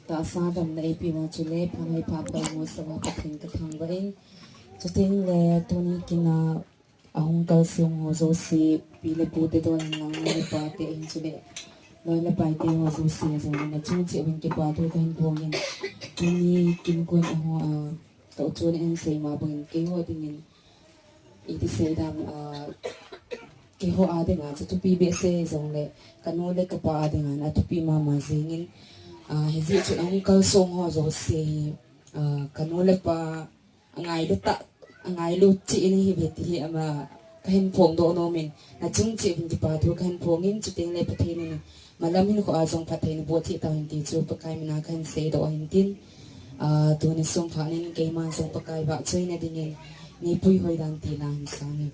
ta sadam na ipi mo chule pamay papa mo sa pating katang bain chating le toni kina ahong kalsung ho so si pile pute to nang ni pate in chule lola paite ho so si so na chung chi bin ke pa to kan bongin toni kin kun ho to chun en sei ma bongin ke ho dingin iti sei dam ke ho ade nga chu pi be se zong le kanole ka pa ade nga na tu pi ma ma zingin hizi chu ang kalsong ho zo si kanole pa angai de ta angai lu chi ni hi beti hi ama kahin phong do no min na chung chi bin ti pa tu kahin phongin chu teng le pathe ni malam hin ko azong pathe ni bo chi ta hin ti chu pa kai mina kan se do hin tin tu ni song pha nin ke ma song pa kai ba chui na dingin ni pui hoi dang ti na hin sa ni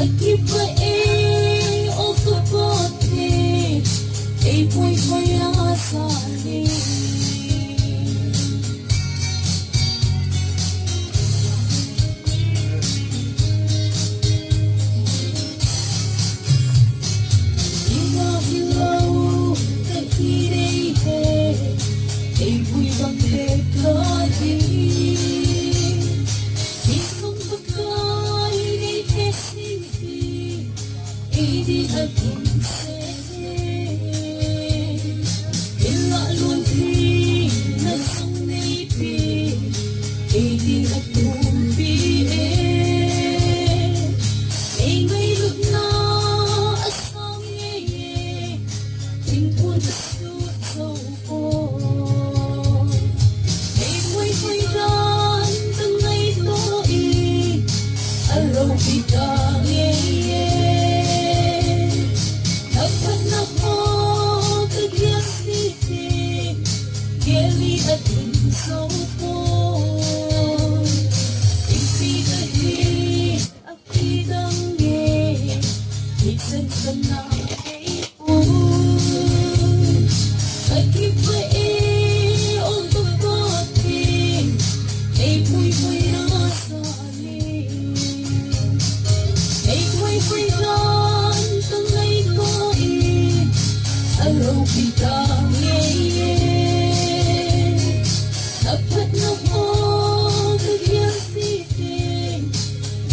Make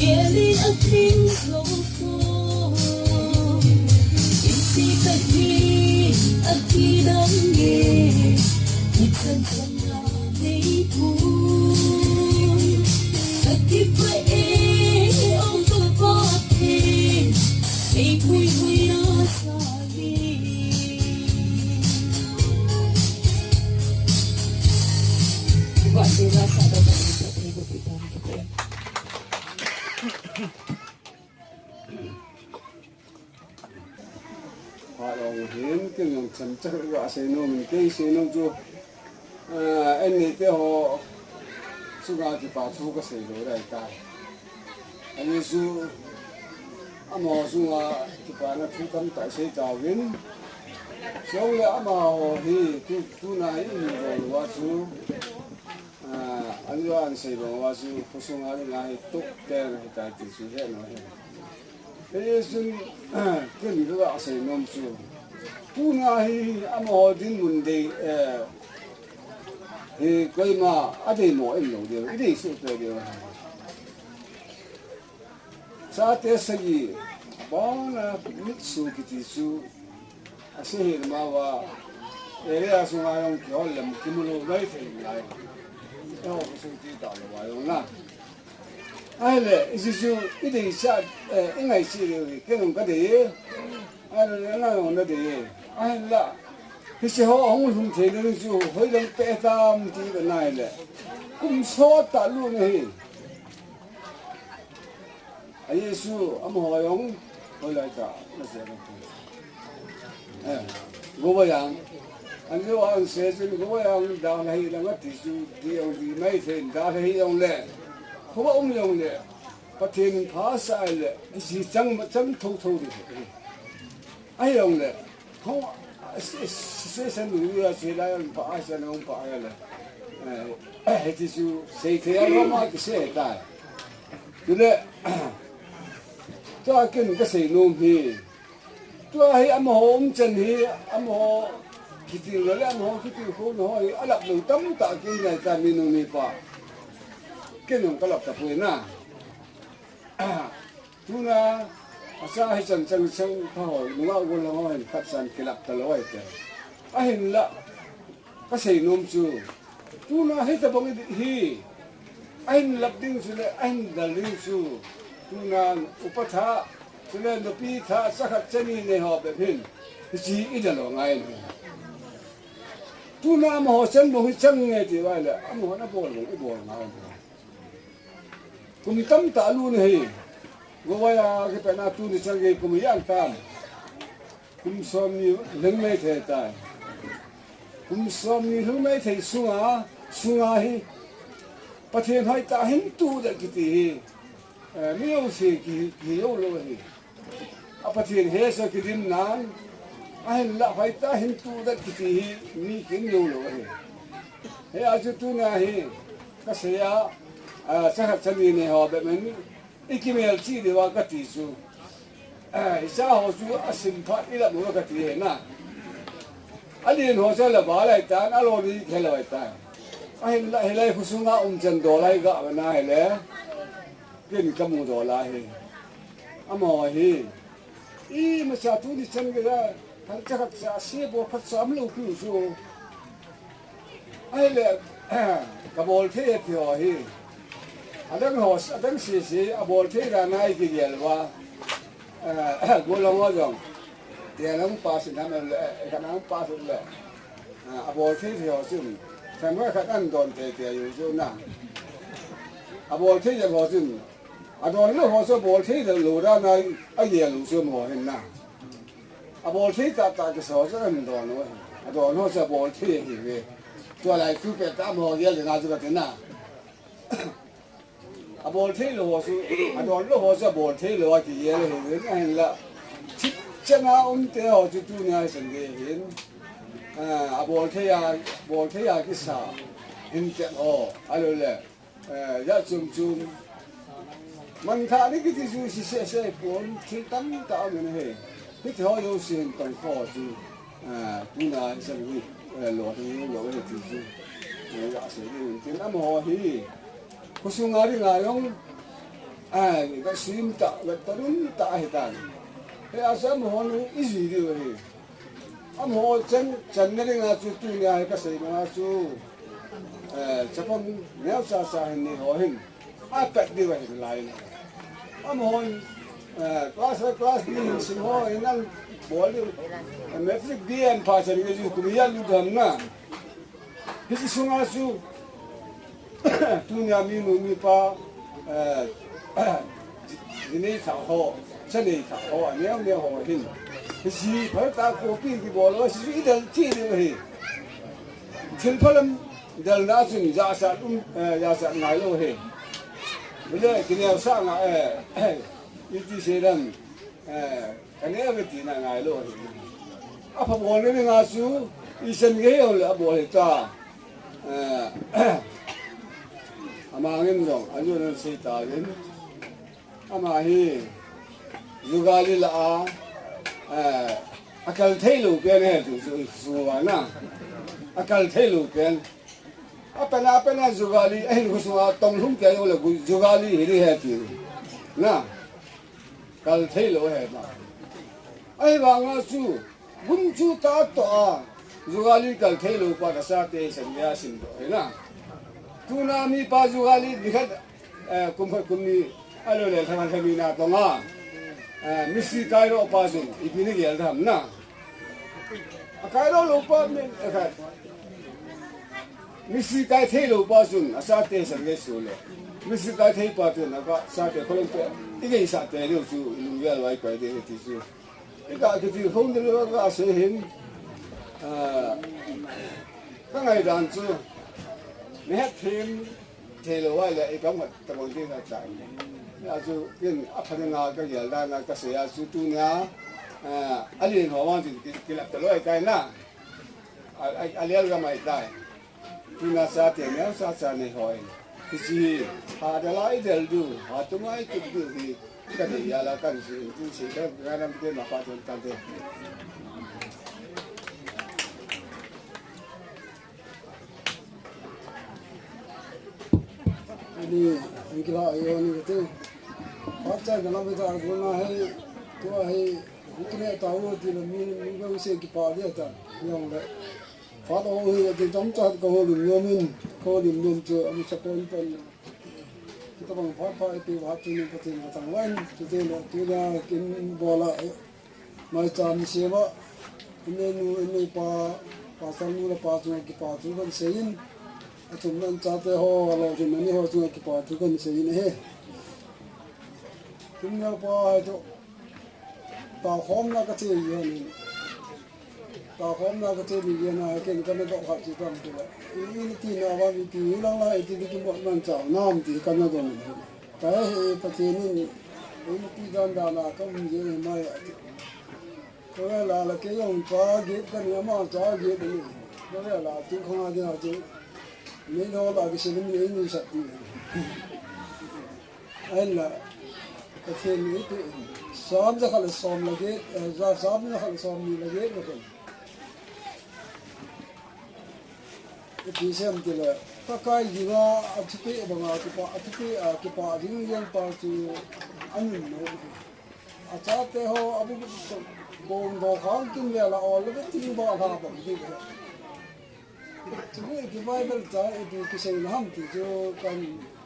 Ele ating sofo Isi tagi Aki dangi Ikan sana Nipu Aki pae Ông tu pati Ipui hui nasali Buat dia rasa dapat hidup kita kita họ là hiến cái người chăm chắc gọi xe nô mình cái xe nô chú anh ấy cái họ chú ra thì bảo chú cái xe đồ này cả anh ấy chú anh họ chú là thì bảo nó chú tâm tại xe chào viên sau là mà họ thì chú này rồi qua chú anh ấy anh xe đồ qua chú phụ sung anh ấy tốt cái này tại thì chú hết nói thế nên cái người đó sẽ nôm chú, tu này am họ đến vấn đề thì cái mà ở đây mọi người đều ở đây sự đều đều sao thế gì bao là biết số cái gì số sẽ hiện mà và để ra số ai ông kiểu làm cái mưu lấy thì lại đó là số gì đó là vậy không ai lệ chứ cái gì sao cái ngày xưa cái đồng cái gì ai là nó còn nó gì ai là cái gì họ không thể nó chứ hơi đang tệ tam thì cái này lệ cũng xót ta luôn này ai Giêsu ông hỏi ông hồi lại cả nó sẽ ngô bây giờ anh cứ anh sẽ chứ ngô bây giờ đang hay đang ngắt thì chú đi ông đi mấy thế đang hay ông lệ không có ông dùng lệ, bắt thiên phá sai lệ, chỉ chẳng thâu thâu được, ai dùng lệ, không sẽ sinh người sẽ lại ông phá sẽ ông phá lệ, thì chú sẽ thấy ông mà cái sẽ tại, cho nên cho cái sẽ nôm hi, cho hay âm hồn chân hi, âm hồn cái tiếng rồi âm hồn cái tiếng khôn hỏi, anh lập được tấm tạ cái này ta mình nôm hi pa. cái nông cái lộc tập quên na, tu na, asa hay chân chân chân thao nung ao quân long hay cắt san cái lộc tập loi cái, anh là cái gì nôm chú, tu na hay tập bằng hi, anh lập đinh chú này anh đã đinh chú, tu na upatha, chú này nó pi tha sắc hạt chân này họ bị hin, chỉ ít là lo ngay này, tu na mà họ chân bằng chân nghe thì vậy là, anh họ nó bồi ngay. Kung tâm ta luôn hay, gawaya cái bên nào tu ni sang cái kung yang tam, kung som ni leng mấy thế tai, kung som ni leng mấy thế sunga hay, bắt thiên hai ta hin tu được cái gì, nhiều gì cái nhiều lo hay, bắt thiên hết sao cái điểm nan, anh là hai ta hin tu được cái gì, mi cái nhiều lo hay, hay aja tu na hay, cái gì chắc chắn này họ bị mình ít cái chỉ để vào cái tỷ số, sao họ chú xin phát ít là một cái tỷ hệ na, anh đi họ sẽ là bảo lại ta, anh lo đi hay là vậy ta, anh lại phụ sung ông chân đồ lại gạ bên này lẽ, cái gì cầm đồ lại, mà hi, mà sao tu đi chân cái đó, thằng chắc là xe bộ phát sớm lâu cứ số, anh là cái bộ thế thì họ hi. Adang sisi abol thế ra ngay cái gì là gua long ở trong tiền nó pass năm là cái nó pass là abol thế thì họ chừng thằng cái ăn đòn thế thìอยู่chỗ nào abol thế thì họ chừng đòn nó họ sẽ abol thế thì lùi ra này cái gì lùi xuống họ hiện nào abol thế ta cái số sẽ ăn đòn nữa đòn họ sẽ abol thế thì về cho lại cứ phải tạm họ giờ thì nào cái nào bol thế là họ sự, đòn lúc họ sẽ bol thế là cái gì là hiện cái hình là chân ông thế họ chỉ tu này sinh cái hiện, bol thế cái sao hình chân họ, alo là, giá chum mình thấy cái gì sẽ bol thế tâm tạo như này, cái họ yêu xin tổng kho chứ, tu này sinh cái lúa thì giá sẽ cái tiền âm họ hi. Kusung ngari ngayong cái sim ta cái tấn ta hết ta cái asam hồ nó ít gì đi vậy am hồ chân chân này ngã chú tu này cái gì ngã chú chấp ông nếu sa hình hồ hình pet đi vậy lại am hồ class đi sinh hồ nên bol đi mấy phút đi anh phá chơi cái gì cũng yên luôn đâm na cái gì ngã chú tu nhà mi pa ini thảo hồ chân này thảo hồ nếu hồ hình cái gì phải ta cố pin cái bò nó chỉ ít hơn chỉ được thì thiên phật lâm dần đã chuyển ra sản ngài luôn thì bây giờ cái nào sang ít đi xe đâm cái này cái gì là ngài luôn thì à phải bò nó ngã xuống ít chân cái rồi là bò thì ta mà anh rồi anh rồi xây ta đến ama hi yugali la akal thailu pen he tu su wa na akal thailu pen apena yugali ai ku su tong lum ke yo le yugali hi he tu na kal thailu he na ai ba nga su bun chu ta to yugali kal thailu pa ka sa te san ya sin do he na tu na mi pa yugali dikhat kumni alo le thang thang na to nga misi kai ro pa sun ipini gel tham na kai ro lo pa men ka misi kai the lo pa sun asa te san ge su le misi kai the pa tu na ka sa te kholong pe ige sa te lo su lu ya wai kwai de ti su ka ke ti hong de lo ka se hin ka ngai dan chu me ha thim te lo wai le e ka ma ta bon ti sa chai 아주 그 아파트나 그 열다나 그 세야 수투냐 알리 노왕지 길랍들로 가이나 알리알가 마이다 투나 사테냐 사사네 호이 그지 하달라이 델두 하투마이 뚜두 그 야라 간시 두시가 가람 게 마파도 탄데 ini kita ini gitu baca dalam itu arguna hai tua hai ukne tahu di mi usia kita dia ta yang le pada hari itu jam cat kau limon tu kami sepon pun kita bang apa itu waktu ini kita datang lain kita nak kita kin bola macam siapa ini pasal mula pasal kita tu kan sein chúng mình cha te ho lo chúng mình ho chúng cái part cái gì này chúng nhau pa cho tao hôm na cái gì này tao hôm na cái gì này cái cái nó học chỉ làm được ini ti na wa vi ti lang la ti ki mo man cha nam ti kan na don cái pa ti ni ini ti dan da na ka mi ye mai ko la cái yong cha ge cái ni ma cha ge ni ko la ti khong a ge a nên nó là cái sự mình như sạch đi anh là cái thiên lý tự xóm ra khỏi xóm là cái ra xóm ra khỏi xóm là cái rồi cái xem thì là cái gì mà anh chị bằng cái pa những cái pa thì anh nó cha thế họ abu bông bò kháng kinh là all cái tiếng bò thà bằng cái chúng cái Bible ta itu kisah Ilham tu jo kan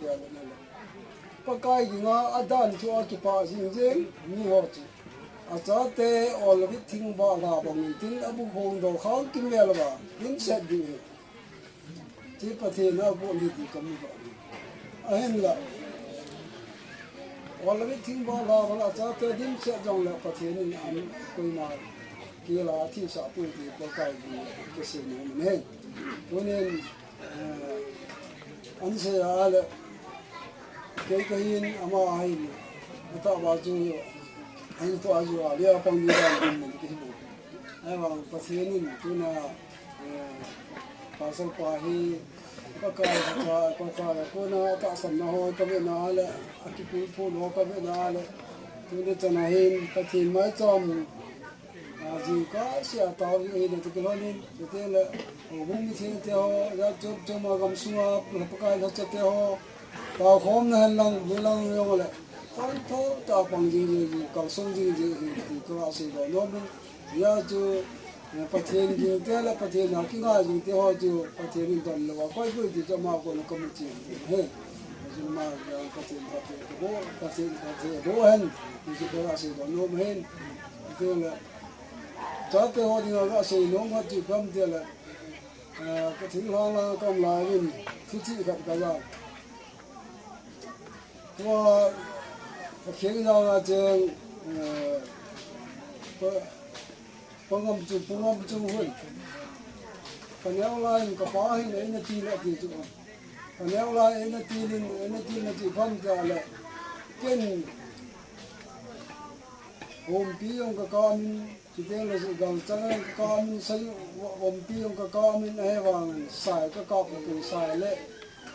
dia lah. Pakai juga ada tu akibat sini ni hot. Aja te all the thing ba la bang tin abu hong do khang kim le la ba. Tin set di. Ti pathe na bo ni ti kam ba. Ahem la. All the thing ba la ba aja te din set jong la pathe ni an koi ma kia la thi sa pu ti pakai di kisah ni ne. Cho nên anh sẽ là cái in ama ai người ta bảo chú anh to chú à dia pang dia mình cái gì ai bảo pasien tu na pasal pahi pakai ko na ta sam na ho ka na la akipu pu no ka na la tu de chana hin pathin mai chom gì có sẽ tao cái này cái lo nên thế là vùng như thế theo ra cho mà cầm xua là cái nó cho theo tao không nên lòng với lòng nhiều lại con thô ta bằng gì cầu sông gì thì có sự đó nó mình giờ chú phát triển gì thế là phát triển nào cái ngay gì thế họ chú phát triển đến là quay quay thì cho mà còn có một chuyện hết nhưng mà phát triển bố hen thì có sự đó nó hen thế là cho cái họ thì nó sự nó mà chỉ cầm thế là cái thứ là cầm lại mình thứ gì gặp cái gì tua khiến ra là trường pengam tu hun panel lain ka pahin ina ti la ti tu panel lain ina ti na ti pham ja le ken hôm pi ông ka min chỉ tên là sự gần chân ka min sai hôm pi ông ka min ai vàng sai ka ka ku sai le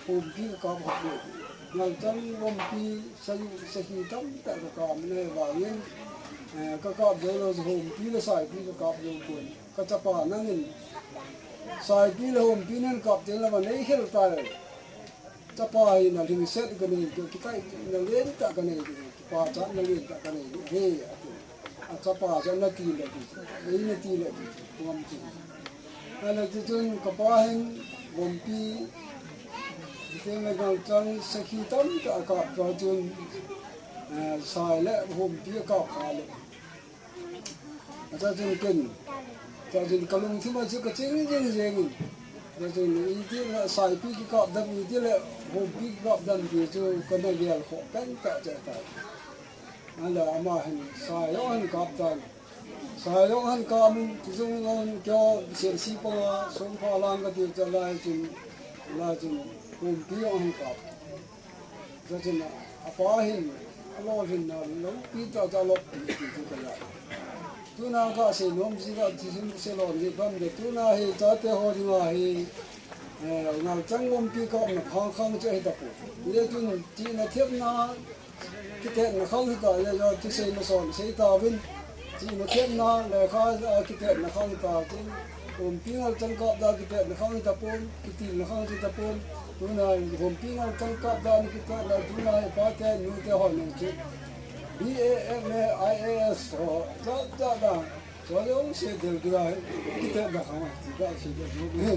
hôm pi ka học được ngày chân hôm pi sai sai tâm tại ka min ai vàng nên ka ka jo lo hôm pi le sai pi ka jo kun ka cha pa na nin sai pi le hôm pi nên ka te la ma nei hel ta cha pa hi na ring set ka nei ki kai na len ta ka nei pa cha na len ta ka nei he cha pa cha na ti le ti na ti le ti ngam ti ala ti chun ka pa hen hôm pi thế là gần chân sẽ khi tắm cả cọp vào chun xài lệ hôm kia cọp khá lệ cho chun kinh cho chun cầm lông thứ mà chưa có chế những gì mình cho chun ý tiếc là xài pi cái cọp đâm ý tiếc là hôm pi cọp đâm thì cho con này về khó cánh cả chạy tại là mà hình xài đó hình cọp tàn xài đó hình cọp mình chỉ dùng ngon cho xịn xí qua xuống pha lang cái tiêu cho lại chun hôm pi ông cọp cho chun apa hin alo hin na lo pi ta lo ti cái lại tu na ka se nom si ka ti sim se lo ni bam de tu na he ta te ho ni ma he ngal chang om pi ka na khang khang che he ta pu le tu ti na thiep na ki te na khang ta le yo ti se na son se ta vin ti na thiep na le kha ki te na khang ta ti om pi ngal chang ka da ki te na khang ta pon ki ti na khang ta pon tu na om pi ngal chang ka da ni ki ta la tu na pa te nu te ho ni chi BAMAIAS đó cho những sự điều cái kita dah kawan tidak sudah juga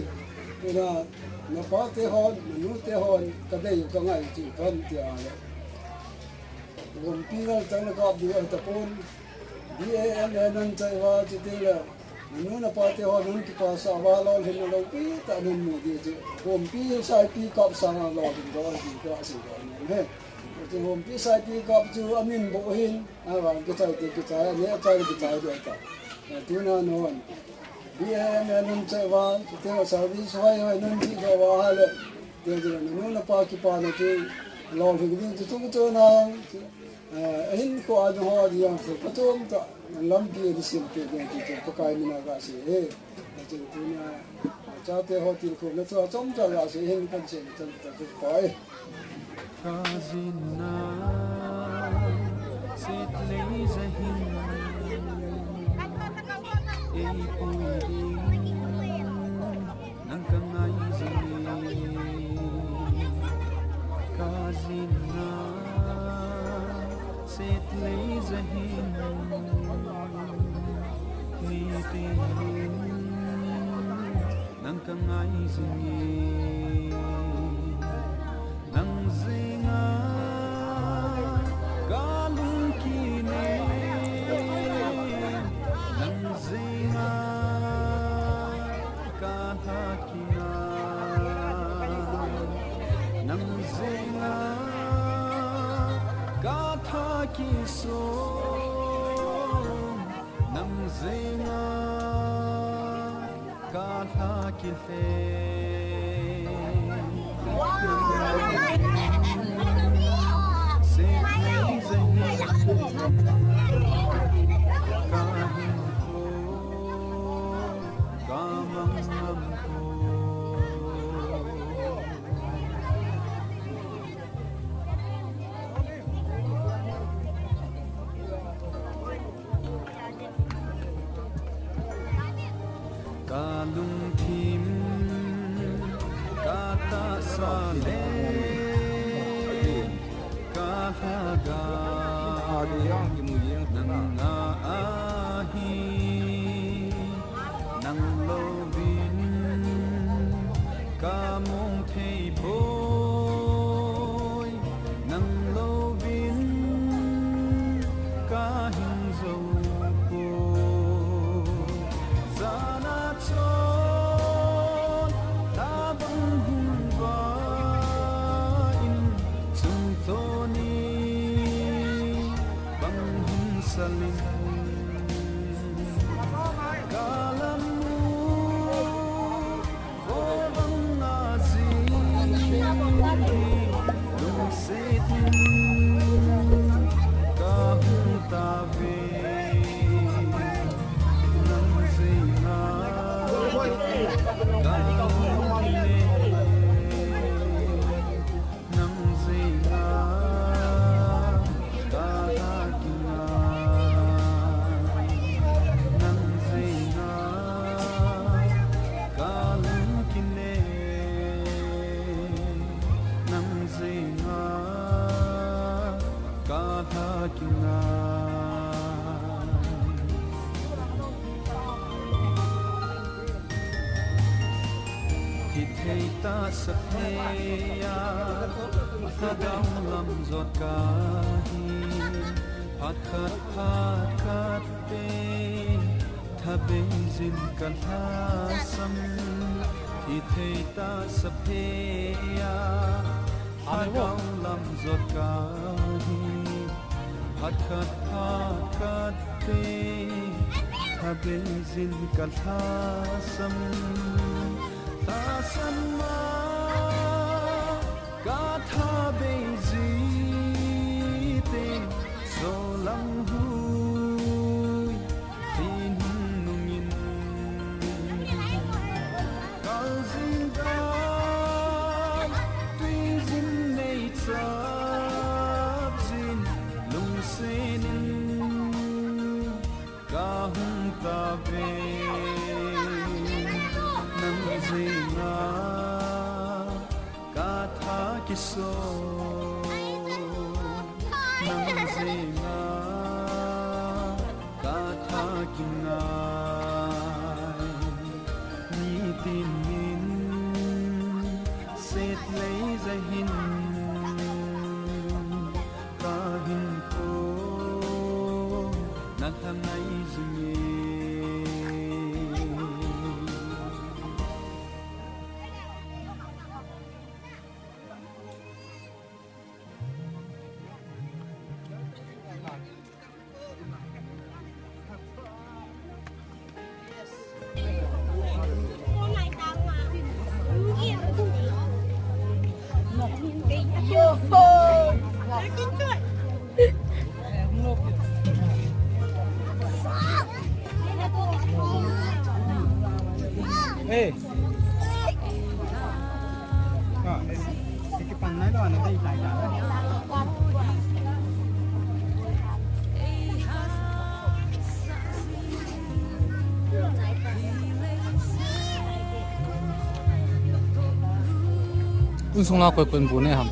ni na napa tehon nu tehon kadai ko ngai chi kan ti ala gom pingal tang na ka bi ta pon BAMAN nan chai wa chi te la nu na pa tehon nun ki pa sa wa lo hin lo pi ta nun mu di chi gom pi sai pi kap sa na lo din do di ka si do ne thì hôm kia sai thì gặp chú amin bộ hình và cái trái này trái được ta tu na non bi em nên chạy vào thì là service hoài nên chỉ có vào hay là thì nó là pa ki pa này thì lo thì cái chúng cho nó hình có ai ho đi ăn thì có chúng ta làm gì đi xem cái thì có cái mình là gì thì tu na cha te ho thì cũng nó cho trong cho là gì hình con xem chân cái coi Kazina Sitlay Zahin Ay puwing Nang kangay zini Kazina Sitlay Zahin Nitin Nang kangay zini nang zinga galung kine nang zinga kahakina nang zinga kathakiso nang zinga kathakile kalung tim kata sale kahaga di yang kimuyang nang naahi nang lovin kamong thei boy nang lovin kahing zo po sana chon tabang hungwain chung toni bang hun salin kalamu bang nazi lung setin kahung tabe nang zina nang zina ta sa theya thadam lam zot kahi phakat phakat te thabe zin kalhasam thi thei ta sa theya thadam lam zot kahi phakat phakat te thabe zin kalhasam ta san ma ka tha be ji te so lang hu tin nungin kal zin da tui zin nei cha zin lung sen ka hum ta be zina katha kiso nang zina katha kinai ni tinin set lei zahin kahin ko nathanai zini eh cái phần nói đó nó đi lại lại 운송 나고 있건 보내 함.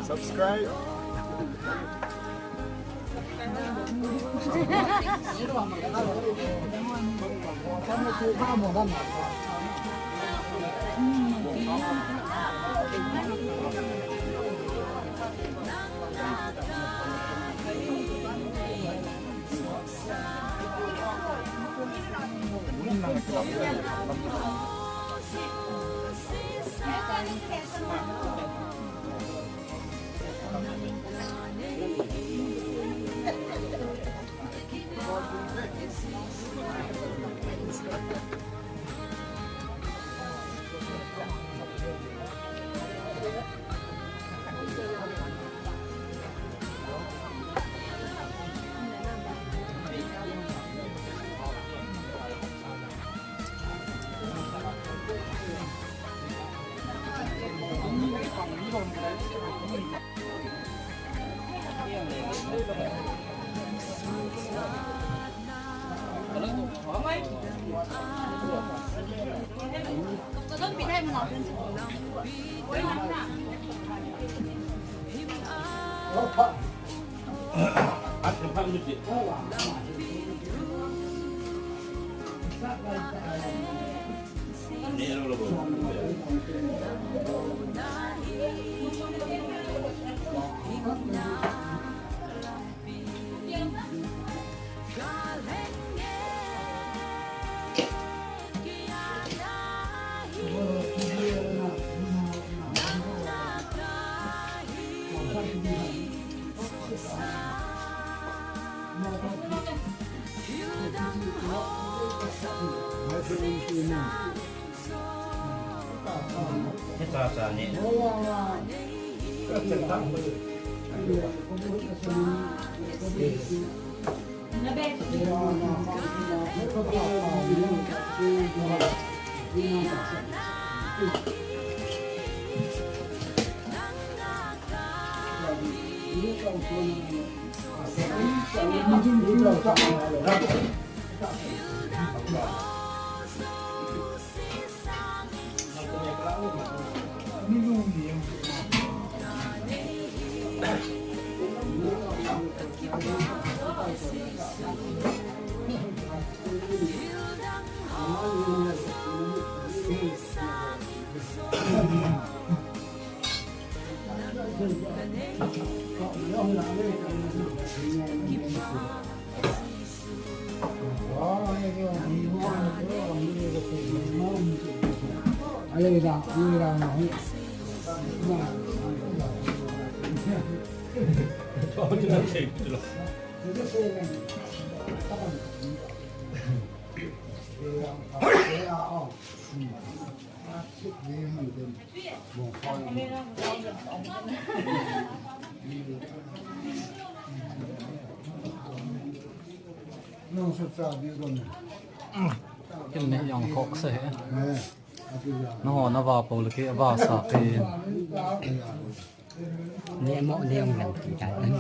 subscribe Non so sabe con cái này dòng khóc sẽ me. nó hồ nó vào bầu lực cái vào sạc thì Nè mọ nè ông làm chạy đến